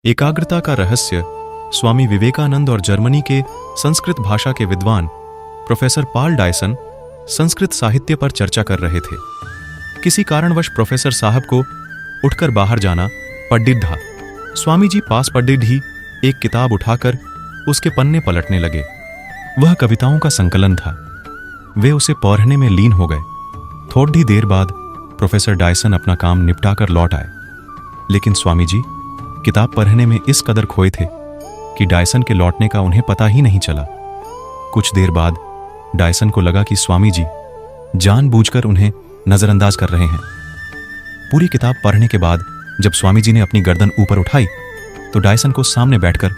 एकाग्रता का रहस्य स्वामी विवेकानंद और जर्मनी के संस्कृत भाषा के विद्वान प्रोफेसर पाल डायसन संस्कृत साहित्य पर चर्चा कर रहे थे। किसी कारणवश प्रोफेसर साहब को उठकर बाहर जाना पड्डिड्ढा। स्वामी जी पास पड्डिड्ढी एक किताब उठाकर उसके पन्ने पलटने लगे। वह कविताओं का संकलन था। वे उसे पढ़ने में लीन हो गए। थोड़ी देर बाद प्रोफेसर डायसन अपना काम निपटाकर लौट आए, लेकिन स्वामी जी किताब पढ़ने में इस कदर खोए थे कि डायसन के लौटने का उन्हें पता ही नहीं चला। कुछ देर बाद डायसन को लगा कि स्वामी जी जानबूझकर उन्हें नजरअंदाज कर रहे हैं। पूरी किताब पढ़ने के बाद जब स्वामी जी ने अपनी गर्दन ऊपर उठाई तो डायसन को सामने बैठकर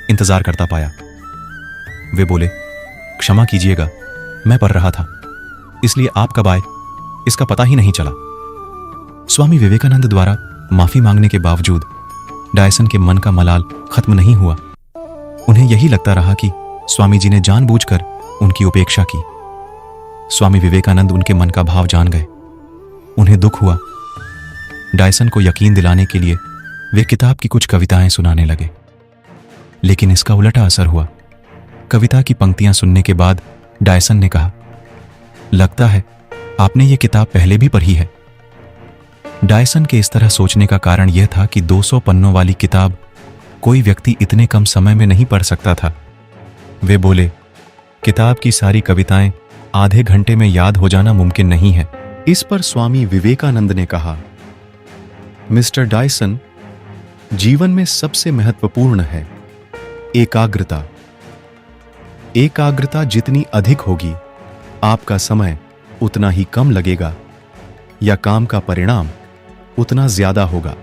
इंतजार करता पाया। वे बोले, क्षमा कीजिएगा, मैं पढ़ रहा था, इसलिए आप कब आए इसका पता ही नहीं चला। स्वामी विवेकानंद द्वारा माफी मांगने के बावजूद डायसन के मन का मलाल खत्म नहीं हुआ। उन्हें यही लगता रहा कि स्वामी जी ने जानबूझकर उनकी उपेक्षा की। स्वामी विवेकानंद उनके मन का भाव जान गए। उन्हें दुख हुआ। डायसन को यकीन दिलाने के लिए वे किताब की कुछ कविताएं सुनाने लगे, लेकिन इसका उलटा असर हुआ। कविता की पंक्तियां सुनने के बाद डायसन ने कहा, लगता है आपने ये किताब पहले भी पढ़ी है। डायसन के इस तरह सोचने का कारण यह था कि 200 पन्नों वाली किताब कोई व्यक्ति इतने कम समय में नहीं पढ़ सकता था। वे बोले, किताब की सारी कविताएं आधे घंटे में याद हो जाना मुमकिन नहीं है। इस पर स्वामी विवेकानंद ने कहा, मिस्टर डायसन, जीवन में सबसे महत्वपूर्ण है एकाग्रता। एकाग्रता जितनी अधिक होगी, आपका समय उतना ही कम लगेगा या काम का परिणाम उतना ज्यादा होगा।